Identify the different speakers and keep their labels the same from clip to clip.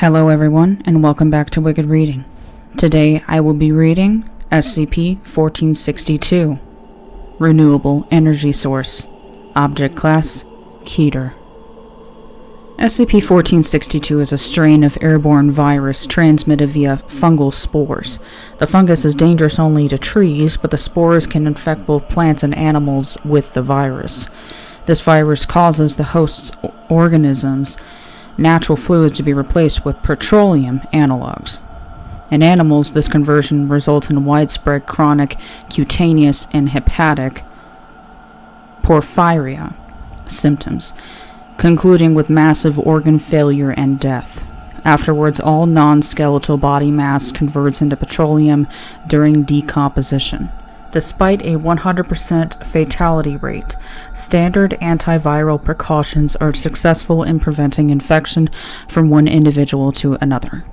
Speaker 1: Hello everyone, and welcome back to Wicked Reading. Today I will be reading SCP-1462, Renewable Energy Source, Object Class, Keter. SCP-1462 is a strain of airborne virus transmitted via fungal spores. The fungus is dangerous only to trees, but the spores can infect both plants and animals with the virus. This virus causes the host's organisms' natural fluids to be replaced with petroleum analogs. In animals, this conversion results in widespread chronic, cutaneous, and hepatic porphyria symptoms, concluding with massive organ failure and death. Afterwards, all non-skeletal body mass converts into petroleum during decomposition. Despite a 100% fatality rate, standard antiviral precautions are successful in preventing infection from one individual to another.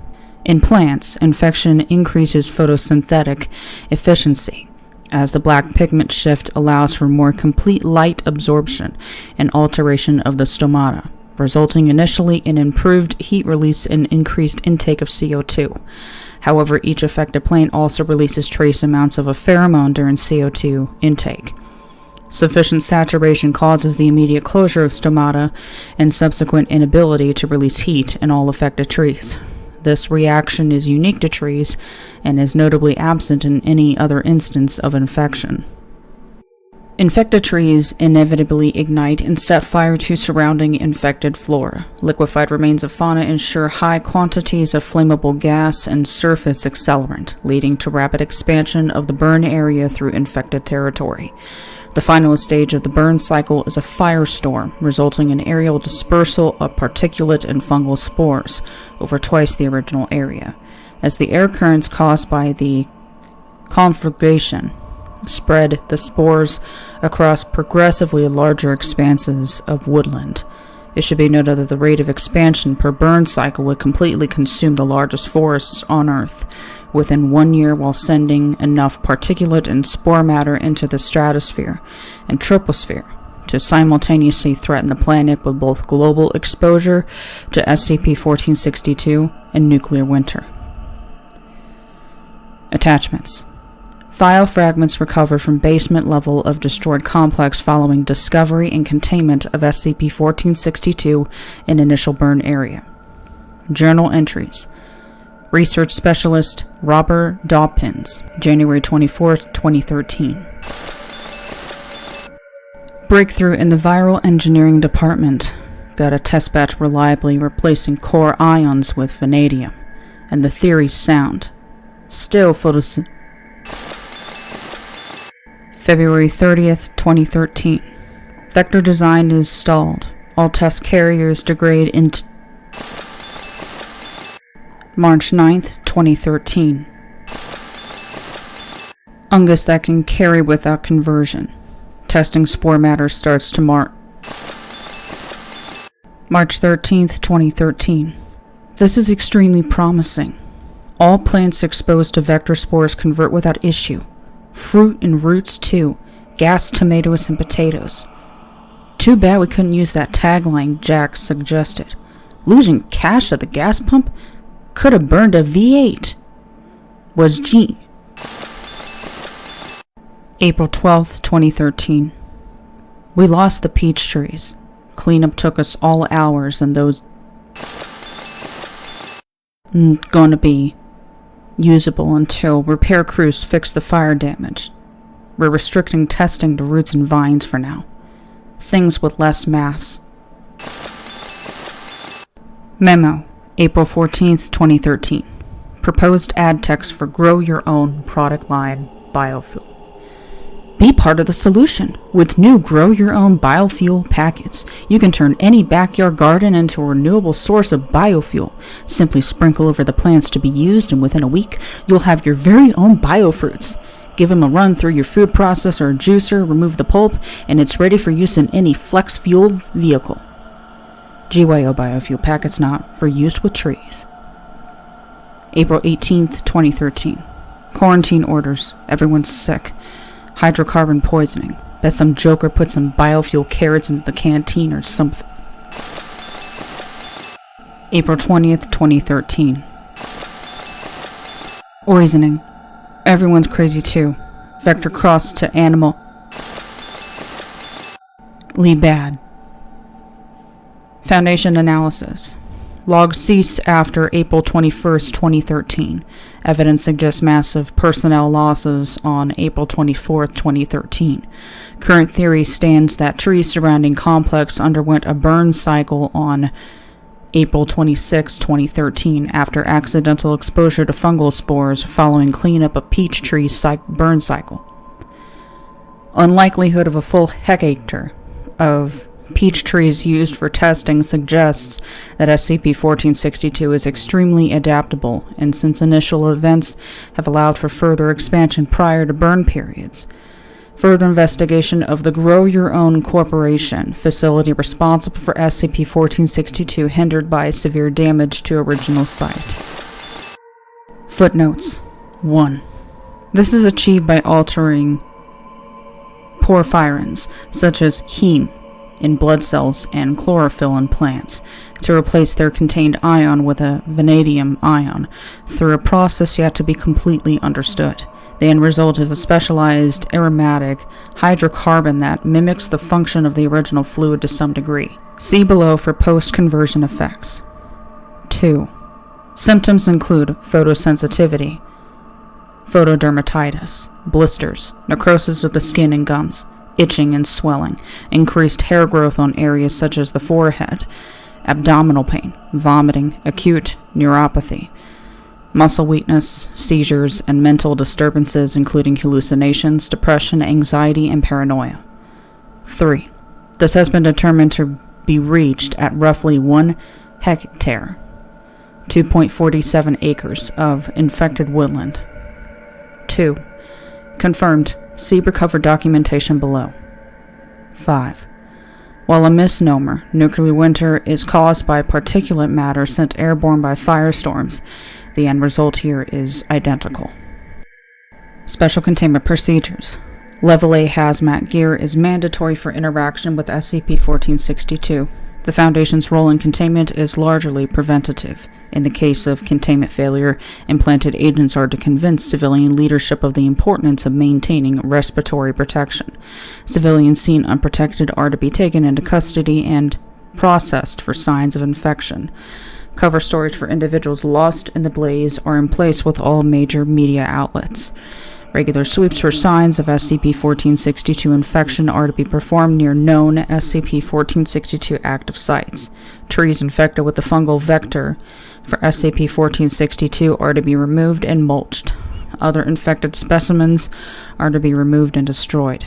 Speaker 1: In plants, infection increases photosynthetic efficiency, as the black pigment shift allows for more complete light absorption and alteration of the stomata, resulting initially in improved heat release and increased intake of CO2. However, each affected plant also releases trace amounts of a pheromone during CO2 intake. Sufficient saturation causes the immediate closure of stomata and subsequent inability to release heat in all affected trees. This reaction is unique to trees and is notably absent in any other instance of infection. Infected trees inevitably ignite and set fire to surrounding infected flora. Liquefied remains of fauna ensure high quantities of flammable gas and surface accelerant, leading to rapid expansion of the burn area through infected territory. The final stage of the burn cycle is a firestorm, resulting in aerial dispersal of particulate and fungal spores over twice the original area, as the air currents caused by the conflagration spread the spores across progressively larger expanses of woodland. It should be noted that the rate of expansion per burn cycle would completely consume the largest forests on Earth within 1 year, while sending enough particulate and spore matter into the stratosphere and troposphere to simultaneously threaten the planet with both global exposure to SCP-1462 and nuclear winter. Attachments: file fragments recovered from basement level of destroyed complex following discovery and containment of SCP-1462 in initial burn area. Journal entries: Research Specialist Robert Dawkins, January 24, 2013. Breakthrough in the Viral Engineering Department. Got a test batch reliably replacing core ions with vanadium, and the theory's sound. Still February 30th, 2013. Vector design is stalled. All test carriers degrade into March 9th, 2013. Fungus that can carry without conversion. Testing spore matter starts to March 13th, 2013. This is extremely promising. All plants exposed to vector spores convert without issue. Fruit and roots too. Gas tomatoes and potatoes. Too bad we couldn't use that tagline Jack suggested. Losing cash at the gas pump? Could have burned a V8. Was G. April 12th, 2013. We lost the peach trees. Cleanup took us all hours, and those gonna be usable until repair crews fix the fire damage. We're restricting testing to roots and vines for now. Things with less mass. Memo: April 14th, 2013. Proposed ad text for Grow Your Own product line biofuel. Be part of the solution. With new Grow Your Own biofuel packets, you can turn any backyard garden into a renewable source of biofuel. Simply sprinkle over the plants to be used, and within a week, you'll have your very own biofruits. Give them a run through your food processor or juicer, remove the pulp, and it's ready for use in any flex fuel vehicle. GYO biofuel packets not for use with trees. April 18th, 2013. Quarantine orders. Everyone's sick. Hydrocarbon poisoning. Bet some joker put some biofuel carrots into the canteen or something. April 20th, 2013. Poisoning. Everyone's crazy too. Vector crossed to animal. Lee bad. Foundation analysis. Logs ceased after April 21st, 2013. Evidence suggests massive personnel losses on April 24th, 2013. Current theory stands that trees surrounding complex underwent a burn cycle on April 26, 2013, after accidental exposure to fungal spores following cleanup of peach tree burn cycle. Unlikelihood of a full hectare of peach trees used for testing suggests that SCP-1462 is extremely adaptable, and since initial events have allowed for further expansion prior to burn periods. Further investigation of the Grow Your Own Corporation, facility responsible for SCP-1462, hindered by severe damage to original site. Footnotes. 1. This is achieved by altering porphyrins, such as heme, in blood cells and chlorophyll in plants, to replace their contained ion with a vanadium ion, through a process yet to be completely understood. The end result is a specialized aromatic hydrocarbon that mimics the function of the original fluid to some degree. See below for post-conversion effects. 2. Symptoms include photosensitivity, photodermatitis, blisters, necrosis of the skin and gums, itching and swelling, increased hair growth on areas such as the forehead, abdominal pain, vomiting, acute neuropathy, muscle weakness, seizures, and mental disturbances including hallucinations, depression, anxiety, and paranoia. 3. This has been determined to be reached at roughly 1 hectare, 2.47 acres of infected woodland. 2. Confirmed. See recovered documentation below. 5. While a misnomer, nuclear winter is caused by particulate matter sent airborne by firestorms, the end result here is identical. Special containment procedures. Level A hazmat gear is mandatory for interaction with SCP-1462. The Foundation's role in containment is largely preventative. In the case of containment failure, implanted agents are to convince civilian leadership of the importance of maintaining respiratory protection. Civilians seen unprotected are to be taken into custody and processed for signs of infection. Cover storage for individuals lost in the blaze are in place with all major media outlets. Regular sweeps for signs of SCP-1462 infection are to be performed near known SCP-1462 active sites. Trees infected with the fungal vector for SCP-1462 are to be removed and mulched. Other infected specimens are to be removed and destroyed.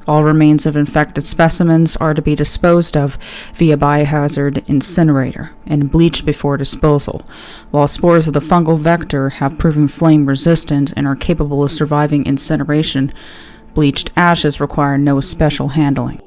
Speaker 1: All remains of infected specimens are to be disposed of via biohazard incinerator and bleached before disposal. While spores of the fungal vector have proven flame resistant and are capable of surviving incineration, bleached ashes require no special handling.